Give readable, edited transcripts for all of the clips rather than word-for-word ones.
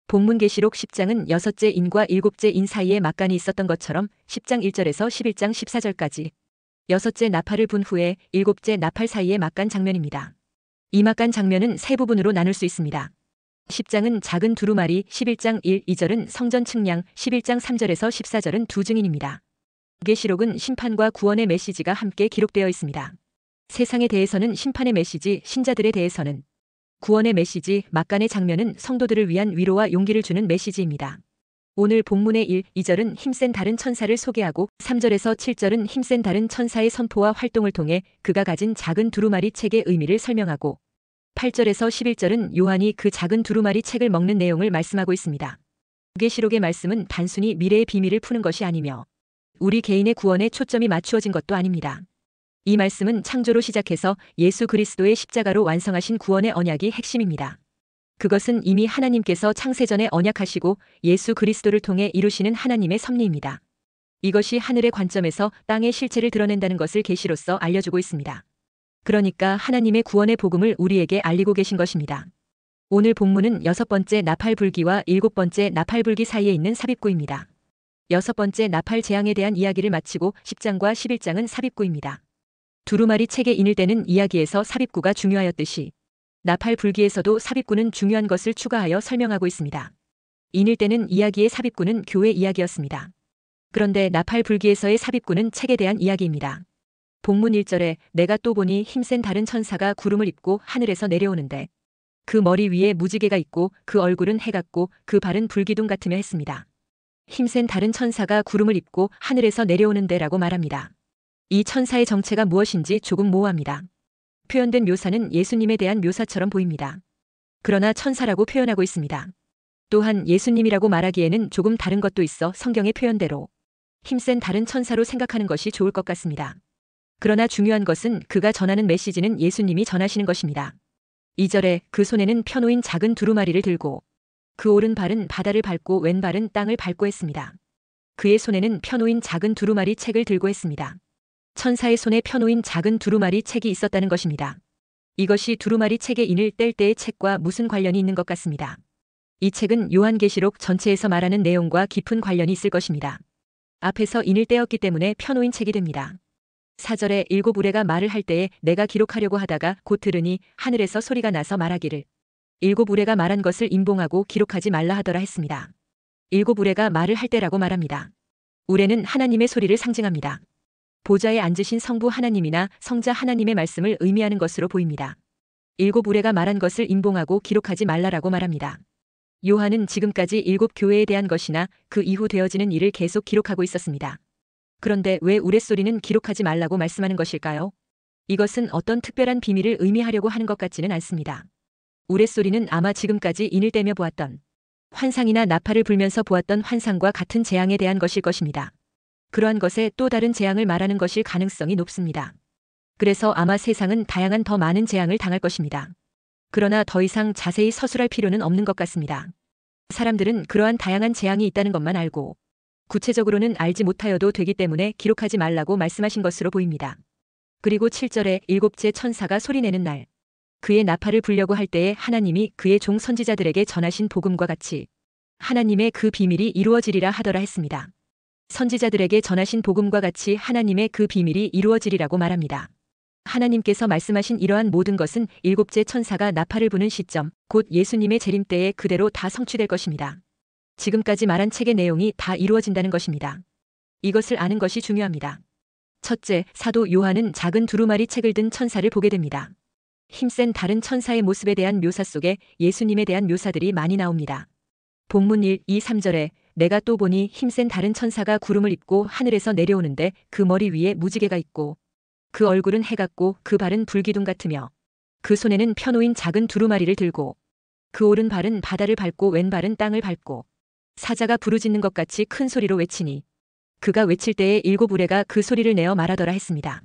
본문계시록 10장은 여섯째 인과 일곱째 인 사이에 막간이 있었던 것처럼 10장 1절에서 11장 14절까지 여섯째 나팔을 분 후에 일곱째 나팔 사이의 막간 장면입니다. 이 막간 장면은 세 부분으로 나눌 수 있습니다. 10장은 작은 두루마리, 11장 1, 2절은 성전 측량, 11장 3절에서 14절은 두 증인입니다. 계시록은 심판과 구원의 메시지가 함께 기록되어 있습니다. 세상에 대해서는 심판의 메시지, 신자들에 대해서는 구원의 메시지, 막간의 장면은 성도들을 위한 위로와 용기를 주는 메시지입니다. 오늘 본문의 1, 2절은 힘센 다른 천사를 소개하고 3절에서 7절은 힘센 다른 천사의 선포와 활동을 통해 그가 가진 작은 두루마리 책의 의미를 설명하고 8절에서 11절은 요한이 그 작은 두루마리 책을 먹는 내용을 말씀하고 있습니다. 계시록의 말씀은 단순히 미래의 비밀을 푸는 것이 아니며 우리 개인의 구원에 초점이 맞추어진 것도 아닙니다. 이 말씀은 창조로 시작해서 예수 그리스도의 십자가로 완성하신 구원의 언약이 핵심입니다. 그것은 이미 하나님께서 창세전에 언약하시고 예수 그리스도를 통해 이루시는 하나님의 섭리입니다. 이것이 하늘의 관점에서 땅의 실체를 드러낸다는 것을 계시로서 알려주고 있습니다. 그러니까 하나님의 구원의 복음을 우리에게 알리고 계신 것입니다. 오늘 본문은 여섯 번째 나팔 불기와 일곱 번째 나팔 불기 사이에 있는 삽입구입니다. 여섯 번째 나팔 재앙에 대한 이야기를 마치고 10장과 11장은 삽입구입니다. 두루마리 책에 인을 때는 이야기에서 삽입구가 중요하였듯이 나팔 불기에서도 삽입구는 중요한 것을 추가하여 설명하고 있습니다. 인을 때는 이야기의 삽입구는 교회 이야기였습니다. 그런데 나팔 불기에서의 삽입구는 책에 대한 이야기입니다. 본문 1절에 내가 또 보니 힘센 다른 천사가 구름을 입고 하늘에서 내려오는데 그 머리 위에 무지개가 있고 그 얼굴은 해 같고 그 발은 불기둥 같으며 했습니다. 힘센 다른 천사가 구름을 입고 하늘에서 내려오는데 라고 말합니다. 이 천사의 정체가 무엇인지 조금 모호합니다. 표현된 묘사는 예수님에 대한 묘사처럼 보입니다. 그러나 천사라고 표현하고 있습니다. 또한 예수님이라고 말하기에는 조금 다른 것도 있어 성경의 표현대로 힘센 다른 천사로 생각하는 것이 좋을 것 같습니다. 그러나 중요한 것은 그가 전하는 메시지는 예수님이 전하시는 것입니다. 2절에 그 손에는 펴놓인 작은 두루마리를 들고 그 오른발은 바다를 밟고 왼발은 땅을 밟고 했습니다. 그의 손에는 펴놓인 작은 두루마리 책을 들고 했습니다. 천사의 손에 펴놓인 작은 두루마리 책이 있었다는 것입니다. 이것이 두루마리 책의 인을 뗄 때의 책과 무슨 관련이 있는 것 같습니다. 이 책은 요한계시록 전체에서 말하는 내용과 깊은 관련이 있을 것입니다. 앞에서 인을 떼었기 때문에 펴놓인 책이 됩니다. 4절에 일곱 우레가 말을 할 때에 내가 기록하려고 하다가 곧 들으니 하늘에서 소리가 나서 말하기를 일곱 우레가 말한 것을 임봉하고 기록하지 말라 하더라 했습니다. 일곱 우레가 말을 할 때라고 말합니다. 우레는 하나님의 소리를 상징합니다. 보좌에 앉으신 성부 하나님이나 성자 하나님의 말씀을 의미하는 것으로 보입니다. 일곱 우레가 말한 것을 임봉하고 기록하지 말라라고 말합니다. 요한은 지금까지 일곱 교회에 대한 것이나 그 이후 되어지는 일을 계속 기록하고 있었습니다. 그런데 왜 우레소리는 기록하지 말라고 말씀하는 것일까요? 이것은 어떤 특별한 비밀을 의미하려고 하는 것 같지는 않습니다. 우레소리는 아마 지금까지 인을 떼며 보았던 환상이나 나팔을 불면서 보았던 환상과 같은 재앙에 대한 것일 것입니다. 그러한 것에 또 다른 재앙을 말하는 것일 가능성이 높습니다. 그래서 아마 세상은 다양한 더 많은 재앙을 당할 것입니다. 그러나 더 이상 자세히 서술할 필요는 없는 것 같습니다. 사람들은 그러한 다양한 재앙이 있다는 것만 알고 구체적으로는 알지 못하여도 되기 때문에 기록하지 말라고 말씀하신 것으로 보입니다. 그리고 7절에 일곱째 천사가 소리내는 날 그의 나팔을 불려고 할 때에 하나님이 그의 종 선지자들에게 전하신 복음과 같이 하나님의 그 비밀이 이루어지리라 하더라 했습니다. 선지자들에게 전하신 복음과 같이 하나님의 그 비밀이 이루어지리라고 말합니다. 하나님께서 말씀하신 이러한 모든 것은 일곱째 천사가 나팔을 부는 시점, 곧 예수님의 재림 때에 그대로 다 성취될 것입니다. 지금까지 말한 책의 내용이 다 이루어진다는 것입니다. 이것을 아는 것이 중요합니다. 첫째, 사도 요한은 작은 두루마리 책을 든 천사를 보게 됩니다. 힘센 다른 천사의 모습에 대한 묘사 속에 예수님에 대한 묘사들이 많이 나옵니다. 본문 1, 2, 3절에 내가 또 보니 힘센 다른 천사가 구름을 입고 하늘에서 내려오는데 그 머리 위에 무지개가 있고 그 얼굴은 해 같고 그 발은 불기둥 같으며 그 손에는 펴놓인 작은 두루마리를 들고 그 오른발은 바다를 밟고 왼발은 땅을 밟고 사자가 부르짖는 것 같이 큰 소리로 외치니 그가 외칠 때에 일곱 우레가 그 소리를 내어 말하더라 했습니다.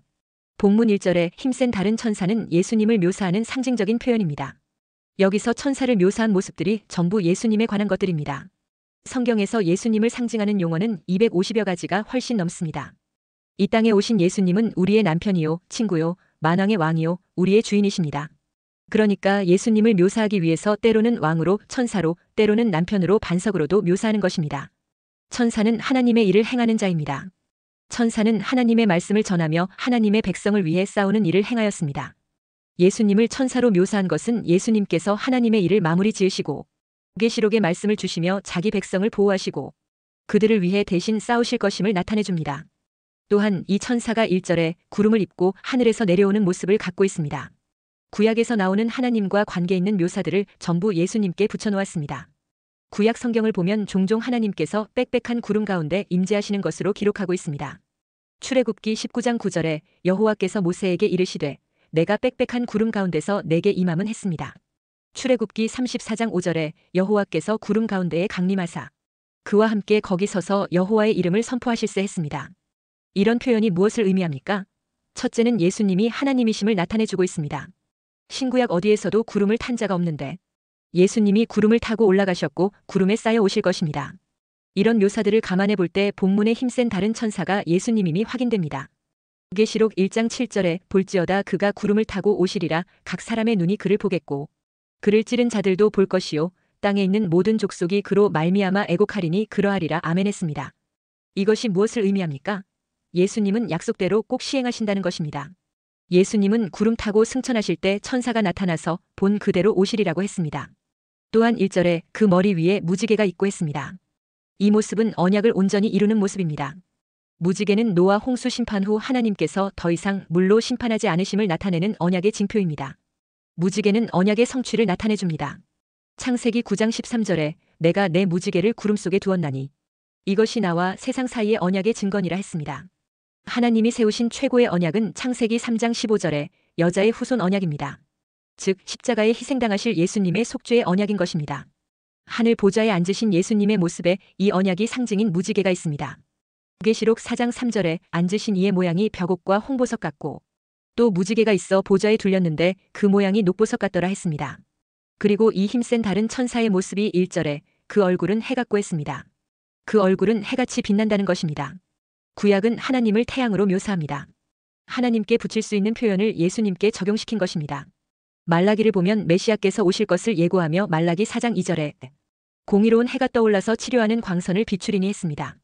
본문 1절에 힘센 다른 천사는 예수님을 묘사하는 상징적인 표현입니다. 여기서 천사를 묘사한 모습들이 전부 예수님에 관한 것들입니다. 성경에서 예수님을 상징하는 용어는 250여 가지가 훨씬 넘습니다. 이 땅에 오신 예수님은 우리의 남편이요, 친구요, 만왕의 왕이요, 우리의 주인이십니다. 그러니까 예수님을 묘사하기 위해서 때로는 왕으로, 천사로, 때로는 남편으로, 반석으로도 묘사하는 것입니다. 천사는 하나님의 일을 행하는 자입니다. 천사는 하나님의 말씀을 전하며 하나님의 백성을 위해 싸우는 일을 행하였습니다. 예수님을 천사로 묘사한 것은 예수님께서 하나님의 일을 마무리 지으시고 계시록의 말씀을 주시며 자기 백성을 보호하시고 그들을 위해 대신 싸우실 것임을 나타내 줍니다. 또한 이 천사가 1절에 구름을 입고 하늘에서 내려오는 모습을 갖고 있습니다. 구약에서 나오는 하나님과 관계 있는 묘사들을 전부 예수님께 붙여놓았습니다. 구약 성경을 보면 종종 하나님께서 빽빽한 구름 가운데 임재하시는 것으로 기록하고 있습니다. 출애굽기 19장 9절에 여호와께서 모세에게 이르시되 내가 빽빽한 구름 가운데서 내게 임함은 했습니다. 출애굽기 34장 5절에 여호와께서 구름 가운데에 강림하사 그와 함께 거기 서서 여호와의 이름을 선포하실세 했습니다. 이런 표현이 무엇을 의미합니까? 첫째는 예수님이 하나님이심을 나타내주고 있습니다. 신구약 어디에서도 구름을 탄 자가 없는데 예수님이 구름을 타고 올라가셨고 구름에 쌓여 오실 것입니다. 이런 묘사들을 감안해 볼 때 본문에 힘센 다른 천사가 예수님임이 확인됩니다. 계시록 1장 7절에 볼지어다 그가 구름을 타고 오시리라 각 사람의 눈이 그를 보겠고 그를 찌른 자들도 볼 것이요 땅에 있는 모든 족속이 그로 말미암아 애곡하리니 그러하리라 아멘 했습니다. 이것이 무엇을 의미합니까? 예수님은 약속대로 꼭 시행하신다는 것입니다. 예수님은 구름 타고 승천하실 때 천사가 나타나서 본 그대로 오시리라고 했습니다. 또한 1절에 그 머리 위에 무지개가 있고 했습니다. 이 모습은 언약을 온전히 이루는 모습입니다. 무지개는 노아 홍수 심판 후 하나님께서 더 이상 물로 심판하지 않으심을 나타내는 언약의 징표입니다. 무지개는 언약의 성취를 나타내 줍니다. 창세기 9장 13절에 내가 내 무지개를 구름 속에 두었나니 이것이 나와 세상 사이의 언약의 증거니라 했습니다. 하나님이 세우신 최고의 언약은 창세기 3장 15절에 여자의 후손 언약입니다. 즉 십자가에 희생당하실 예수님의 속죄의 언약인 것입니다. 하늘 보좌에 앉으신 예수님의 모습에 이 언약이 상징인 무지개가 있습니다. 계시록 4장 3절에 앉으신 이의 모양이 벽옥과 홍보석 같고 또 무지개가 있어 보좌에 둘렸는데 그 모양이 녹보석 같더라 했습니다. 그리고 이 힘센 다른 천사의 모습이 1절에 그 얼굴은 해 같고 했습니다. 그 얼굴은 해같이 빛난다는 것입니다. 구약은 하나님을 태양으로 묘사합니다. 하나님께 붙일 수 있는 표현을 예수님께 적용시킨 것입니다. 말라기를 보면 메시아께서 오실 것을 예고하며 말라기 4장 2절에 공의로운 해가 떠올라서 치료하는 광선을 비추리니 했습니다.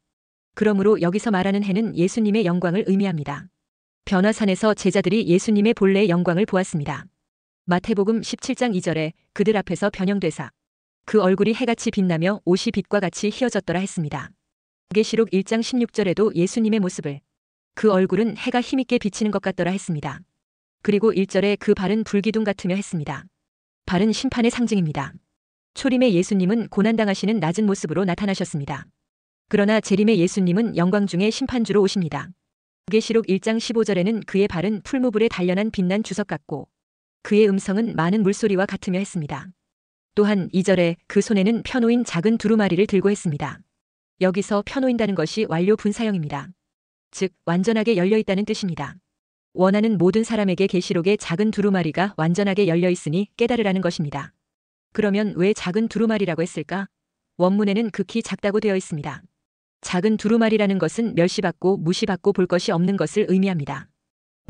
그러므로 여기서 말하는 해는 예수님의 영광을 의미합니다. 변화산에서 제자들이 예수님의 본래의 영광을 보았습니다. 마태복음 17장 2절에 그들 앞에서 변형되사 그 얼굴이 해같이 빛나며 옷이 빛과 같이 휘어졌더라 했습니다. 계시록 1장 16절에도 예수님의 모습을 그 얼굴은 해가 힘있게 비치는 것 같더라 했습니다. 그리고 1절에 그 발은 불기둥 같으며 했습니다. 발은 심판의 상징입니다. 초림의 예수님은 고난당하시는 낮은 모습으로 나타나셨습니다. 그러나 재림의 예수님은 영광 중에 심판주로 오십니다. 계시록 1장 15절에는 그의 발은 풀무불에 단련한 빛난 주석 같고 그의 음성은 많은 물소리와 같으며 했습니다. 또한 2절에 그 손에는 펴놓인 작은 두루마리를 들고 했습니다. 여기서 펴놓인다는 것이 완료 분사형입니다. 즉 완전하게 열려있다는 뜻입니다. 원하는 모든 사람에게 계시록의 작은 두루마리가 완전하게 열려 있으니 깨달으라는 것입니다. 그러면 왜 작은 두루마리라고 했을까? 원문에는 극히 작다고 되어 있습니다. 작은 두루마리라는 것은 멸시받고 무시받고 볼 것이 없는 것을 의미합니다.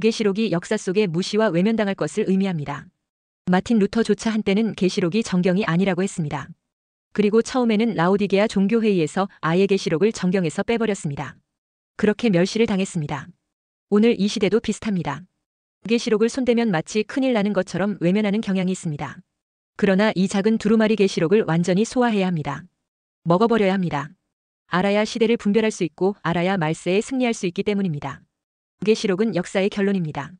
계시록이 역사 속에 무시와 외면당할 것을 의미합니다. 마틴 루터조차 한때는 계시록이 정경이 아니라고 했습니다. 그리고 처음에는 라오디게아 종교회의에서 아예 계시록을 정경에서 빼버렸습니다. 그렇게 멸시를 당했습니다. 오늘 이 시대도 비슷합니다. 계시록을 손대면 마치 큰일 나는 것처럼 외면하는 경향이 있습니다. 그러나 이 작은 두루마리 계시록을 완전히 소화해야 합니다. 먹어버려야 합니다. 알아야 시대를 분별할 수 있고 알아야 말세에 승리할 수 있기 때문입니다. 계시록은 역사의 결론입니다.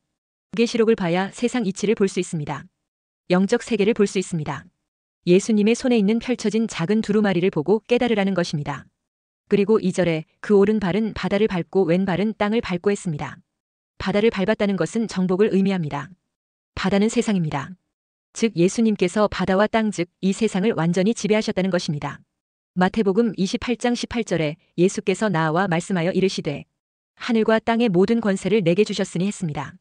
계시록을 봐야 세상 이치를 볼 수 있습니다. 영적 세계를 볼 수 있습니다. 예수님의 손에 있는 펼쳐진 작은 두루마리를 보고 깨달으라는 것입니다. 그리고 2절에 그 오른발은 바다를 밟고 왼발은 땅을 밟고 했습니다. 바다를 밟았다는 것은 정복을 의미합니다. 바다는 세상입니다. 즉 예수님께서 바다와 땅 즉 이 세상을 완전히 지배하셨다는 것입니다. 마태복음 28장 18절에 예수께서 나와 말씀하여 이르시되 하늘과 땅의 모든 권세를 내게 주셨으니 했습니다.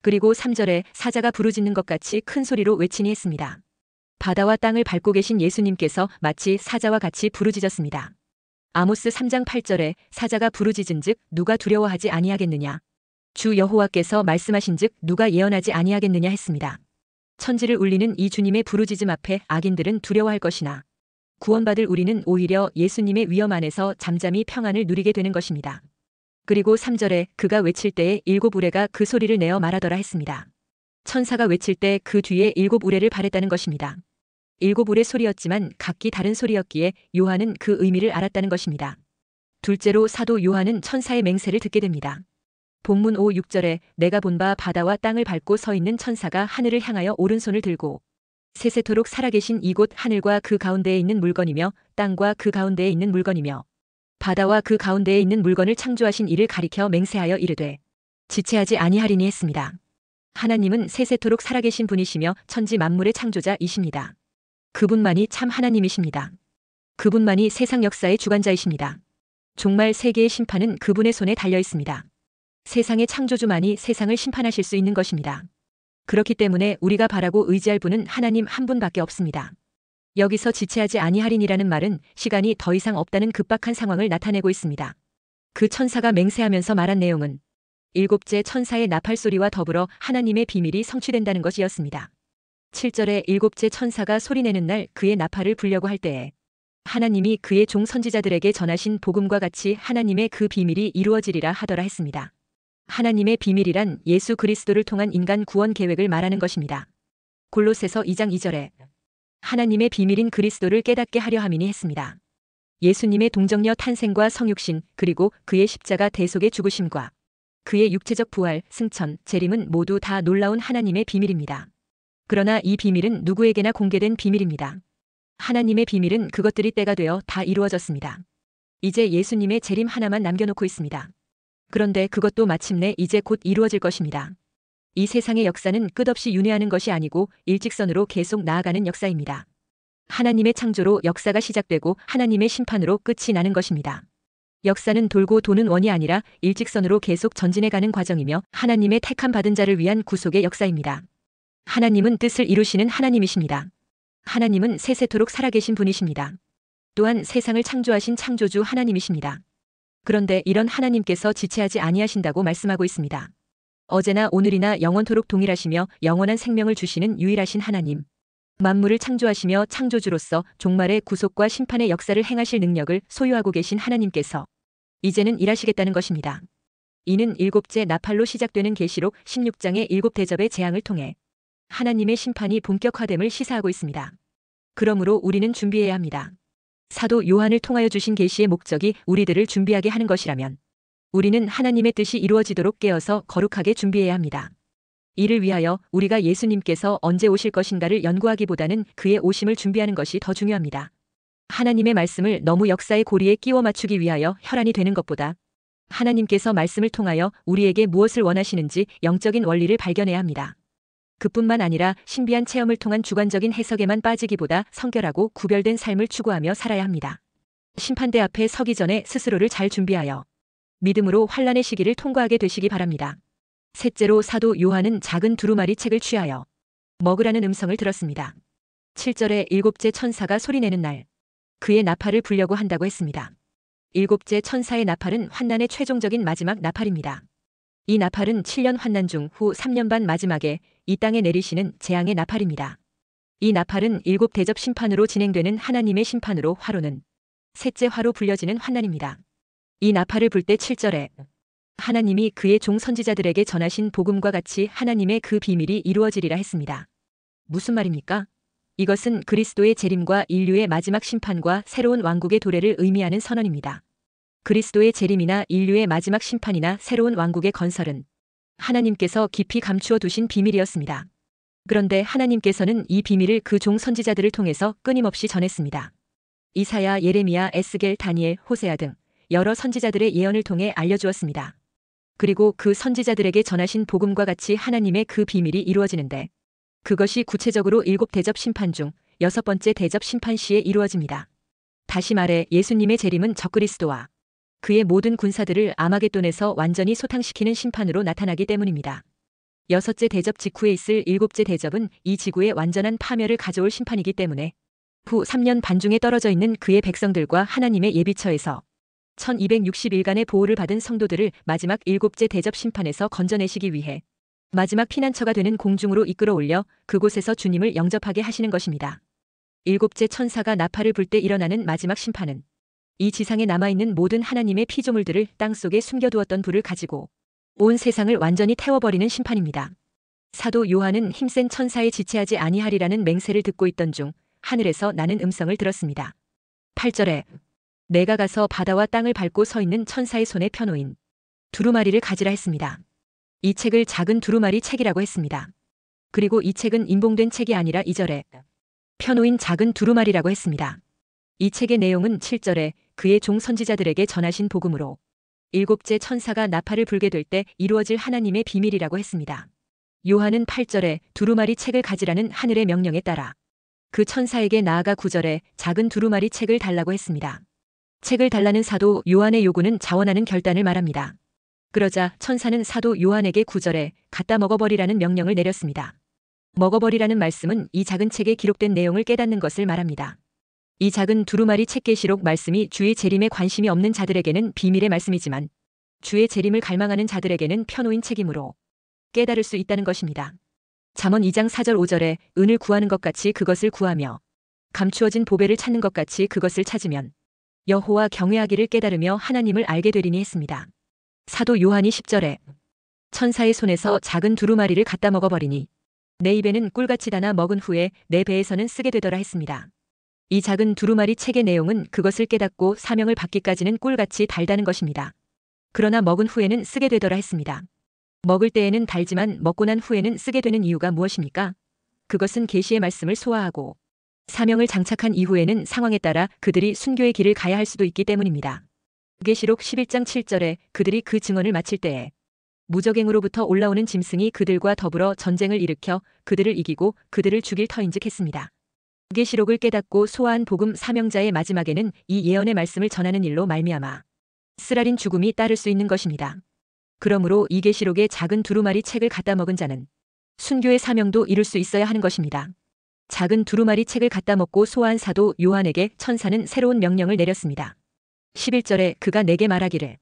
그리고 3절에 사자가 부르짖는 것 같이 큰 소리로 외치니 했습니다. 바다와 땅을 밟고 계신 예수님께서 마치 사자와 같이 부르짖었습니다. 아모스 3장 8절에 사자가 부르짖은즉 누가 두려워하지 아니하겠느냐. 주 여호와께서 말씀하신즉 누가 예언하지 아니하겠느냐 했습니다. 천지를 울리는 이 주님의 부르짖음 앞에 악인들은 두려워할 것이나 구원받을 우리는 오히려 예수님의 위엄 안에서 잠잠히 평안을 누리게 되는 것입니다. 그리고 3절에 그가 외칠 때에 7우레가 그 소리를 내어 말하더라 했습니다. 천사가 외칠 때 그 뒤에 7우레를 발했다는 것입니다. 7우레 소리였지만 각기 다른 소리였기에 요한은 그 의미를 알았다는 것입니다. 둘째로 사도 요한은 천사의 맹세를 듣게 됩니다. 본문 5, 6절에 내가 본 바 바다와 땅을 밟고 서 있는 천사가 하늘을 향하여 오른손을 들고 세세토록 살아계신 이곳 하늘과 그 가운데에 있는 물건이며 땅과 그 가운데에 있는 물건이며 바다와 그 가운데에 있는 물건을 창조하신 이를 가리켜 맹세하여 이르되 지체하지 아니하리니 했습니다. 하나님은 세세토록 살아계신 분이시며 천지 만물의 창조자이십니다. 그분만이 참 하나님이십니다. 그분만이 세상 역사의 주관자이십니다. 종말 세계의 심판은 그분의 손에 달려 있습니다. 세상의 창조주만이 세상을 심판하실 수 있는 것입니다. 그렇기 때문에 우리가 바라고 의지할 분은 하나님 한 분밖에 없습니다. 여기서 지체하지 아니하리니라는 말은 시간이 더 이상 없다는 급박한 상황을 나타내고 있습니다. 그 천사가 맹세하면서 말한 내용은 7째 천사의 나팔 소리와 더불어 하나님의 비밀이 성취된다는 것이었습니다. 7절에 7째 천사가 소리내는 날 그의 나팔을 불려고 할 때에 하나님이 그의 종 선지자들에게 전하신 복음과 같이 하나님의 그 비밀이 이루어지리라 하더라 했습니다. 하나님의 비밀이란 예수 그리스도를 통한 인간 구원 계획을 말하는 것입니다. 골로새서 2장 2절에 하나님의 비밀인 그리스도를 깨닫게 하려 함이니 했습니다. 예수님의 동정녀 탄생과 성육신 그리고 그의 십자가 대속의 죽으심과 그의 육체적 부활, 승천, 재림은 모두 다 놀라운 하나님의 비밀입니다. 그러나 이 비밀은 누구에게나 공개된 비밀입니다. 하나님의 비밀은 그것들이 때가 되어 다 이루어졌습니다. 이제 예수님의 재림 하나만 남겨놓고 있습니다. 그런데 그것도 마침내 이제 곧 이루어질 것입니다. 이 세상의 역사는 끝없이 윤회하는 것이 아니고 일직선으로 계속 나아가는 역사입니다. 하나님의 창조로 역사가 시작되고 하나님의 심판으로 끝이 나는 것입니다. 역사는 돌고 도는 원이 아니라 일직선으로 계속 전진해가는 과정이며 하나님의 택함 받은 자를 위한 구속의 역사입니다. 하나님은 뜻을 이루시는 하나님이십니다. 하나님은 세세토록 살아계신 분이십니다. 또한 세상을 창조하신 창조주 하나님이십니다. 그런데 이런 하나님께서 지체하지 아니하신다고 말씀하고 있습니다. 어제나 오늘이나 영원토록 동일하시며 영원한 생명을 주시는 유일하신 하나님. 만물을 창조하시며 창조주로서 종말의 구속과 심판의 역사를 행하실 능력을 소유하고 계신 하나님께서 이제는 일하시겠다는 것입니다. 이는 7째 나팔로 시작되는 계시록 16장의 7대접의 재앙을 통해 하나님의 심판이 본격화됨을 시사하고 있습니다. 그러므로 우리는 준비해야 합니다. 사도 요한을 통하여 주신 계시의 목적이 우리들을 준비하게 하는 것이라면 우리는 하나님의 뜻이 이루어지도록 깨어서 거룩하게 준비해야 합니다. 이를 위하여 우리가 예수님께서 언제 오실 것인가를 연구하기보다는 그의 오심을 준비하는 것이 더 중요합니다. 하나님의 말씀을 너무 역사의 고리에 끼워 맞추기 위하여 혈안이 되는 것보다 하나님께서 말씀을 통하여 우리에게 무엇을 원하시는지 영적인 원리를 발견해야 합니다. 그뿐만 아니라 신비한 체험을 통한 주관적인 해석에만 빠지기보다 성결하고 구별된 삶을 추구하며 살아야 합니다. 심판대 앞에 서기 전에 스스로를 잘 준비하여 믿음으로 환난의 시기를 통과하게 되시기 바랍니다. 셋째로 사도 요한은 작은 두루마리 책을 취하여 먹으라는 음성을 들었습니다. 7절에 7째 천사가 소리내는 날 그의 나팔을 불려고 한다고 했습니다. 7째 천사의 나팔은 환난의 최종적인 마지막 나팔입니다. 이 나팔은 7년 환난 중 후 3년 반 마지막에 이 땅에 내리시는 재앙의 나팔입니다. 이 나팔은 7대접 심판으로 진행되는 하나님의 심판으로 화로는 셋째 화로 불려지는 환난입니다. 이 나팔을 불 때 7절에 하나님이 그의 종 선지자들에게 전하신 복음과 같이 하나님의 그 비밀이 이루어지리라 했습니다. 무슨 말입니까? 이것은 그리스도의 재림과 인류의 마지막 심판과 새로운 왕국의 도래를 의미하는 선언입니다. 그리스도의 재림이나 인류의 마지막 심판이나 새로운 왕국의 건설은 하나님께서 깊이 감추어 두신 비밀이었습니다. 그런데 하나님께서는 이 비밀을 그 종 선지자들을 통해서 끊임없이 전했습니다. 이사야, 예레미야, 에스겔, 다니엘, 호세아 등 여러 선지자들의 예언을 통해 알려주었습니다. 그리고 그 선지자들에게 전하신 복음과 같이 하나님의 그 비밀이 이루어지는데 그것이 구체적으로 7대접 심판 중 6번째 대접 심판 시에 이루어집니다. 다시 말해 예수님의 재림은 적그리스도와 그의 모든 군사들을 아마겟돈에서 완전히 소탕시키는 심판으로 나타나기 때문입니다. 6째 대접 직후에 있을 7째 대접은 이 지구의 완전한 파멸을 가져올 심판이기 때문에 후 3년 반 중에 떨어져 있는 그의 백성들과 하나님의 예비처에서 1260일간의 보호를 받은 성도들을 마지막 7째 대접 심판에서 건져내시기 위해 마지막 피난처가 되는 공중으로 이끌어 올려 그곳에서 주님을 영접하게 하시는 것입니다. 일곱째 천사가 나팔을 불 때 일어나는 마지막 심판은 이 지상에 남아있는 모든 하나님의 피조물들을 땅속에 숨겨두었던 불을 가지고 온 세상을 완전히 태워버리는 심판입니다. 사도 요한은 힘센 천사에 지체하지 아니하리라는 맹세를 듣고 있던 중 하늘에서 나는 음성을 들었습니다. 8절에 내가 가서 바다와 땅을 밟고 서 있는 천사의 손에 펴놓인 두루마리를 가지라 했습니다. 이 책을 작은 두루마리 책이라고 했습니다. 그리고 이 책은 인봉된 책이 아니라 2절에 펴놓인 작은 두루마리라고 했습니다. 이 책의 내용은 7절에 그의 종 선지자들에게 전하신 복음으로 일곱째 천사가 나팔을 불게 될 때 이루어질 하나님의 비밀이라고 했습니다. 요한은 8절에 두루마리 책을 가지라는 하늘의 명령에 따라 그 천사에게 나아가 9절에 작은 두루마리 책을 달라고 했습니다. 책을 달라는 사도 요한의 요구는 자원하는 결단을 말합니다. 그러자 천사는 사도 요한에게 9절에 갖다 먹어버리라는 명령을 내렸습니다. 먹어버리라는 말씀은 이 작은 책에 기록된 내용을 깨닫는 것을 말합니다. 이 작은 두루마리 책 계시록 말씀이 주의 재림에 관심이 없는 자들에게는 비밀의 말씀이지만 주의 재림을 갈망하는 자들에게는 펴놓인 책이므로 깨달을 수 있다는 것입니다. 잠언 2장 4절 5절에 은을 구하는 것 같이 그것을 구하며 감추어진 보배를 찾는 것 같이 그것을 찾으면 여호와 경외하기를 깨달으며 하나님을 알게 되리니 했습니다. 사도 요한이 10절에 천사의 손에서 작은 두루마리를 갖다 먹어버리니 내 입에는 꿀같이 달아 먹은 후에 내 배에서는 쓰게 되더라 했습니다. 이 작은 두루마리 책의 내용은 그것을 깨닫고 사명을 받기까지는 꿀같이 달다는 것입니다. 그러나 먹은 후에는 쓰게 되더라 했습니다. 먹을 때에는 달지만 먹고 난 후에는 쓰게 되는 이유가 무엇입니까? 그것은 계시의 말씀을 소화하고 사명을 장착한 이후에는 상황에 따라 그들이 순교의 길을 가야 할 수도 있기 때문입니다. 계시록 11장 7절에 그들이 그 증언을 마칠 때에 무적행으로부터 올라오는 짐승이 그들과 더불어 전쟁을 일으켜 그들을 이기고 그들을 죽일 터인즉 했습니다. 계시록을 깨닫고 소화한 복음 사명자의 마지막에는 이 예언의 말씀을 전하는 일로 말미암아 쓰라린 죽음이 따를 수 있는 것입니다. 그러므로 이 계시록의 작은 두루마리 책을 갖다 먹은 자는 순교의 사명도 이룰 수 있어야 하는 것입니다. 작은 두루마리 책을 갖다 먹고 소화한 사도 요한에게 천사는 새로운 명령을 내렸습니다. 11절에 그가 내게 말하기를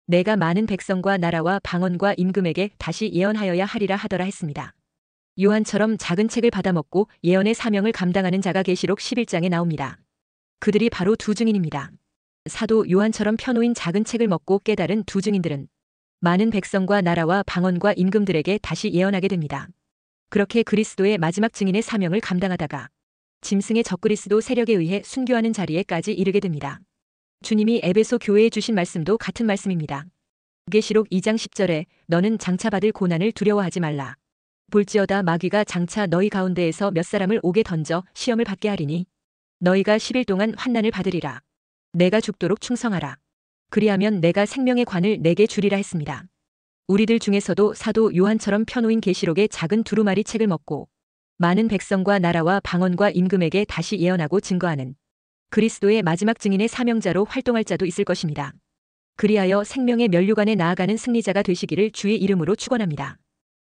내가 많은 백성과 나라와 방언과 임금에게 다시 예언하여야 하리라 하더라 했습니다. 요한처럼 작은 책을 받아먹고 예언의 사명을 감당하는 자가 계시록 11장에 나옵니다. 그들이 바로 두 증인입니다. 사도 요한처럼 펴놓인 작은 책을 먹고 깨달은 두 증인들은 많은 백성과 나라와 방언과 임금들에게 다시 예언하게 됩니다. 그렇게 그리스도의 마지막 증인의 사명을 감당하다가 짐승의 적그리스도 세력에 의해 순교하는 자리에까지 이르게 됩니다. 주님이 에베소 교회에 주신 말씀도 같은 말씀입니다. 계시록 2장 10절에 너는 장차 받을 고난을 두려워하지 말라. 볼지어다 마귀가 장차 너희 가운데에서 몇 사람을 옥에 던져 시험을 받게 하리니 너희가 10일 동안 환난을 받으리라. 내가 죽도록 충성하라. 그리하면 내가 생명의 관을 내게 주리라 했습니다. 우리들 중에서도 사도 요한처럼 펴놓인 계시록의 작은 두루마리 책을 먹고 많은 백성과 나라와 방언과 임금에게 다시 예언하고 증거하는 그리스도의 마지막 증인의 사명자로 활동할 자도 있을 것입니다. 그리하여 생명의 면류관에 나아가는 승리자가 되시기를 주의 이름으로 축원합니다.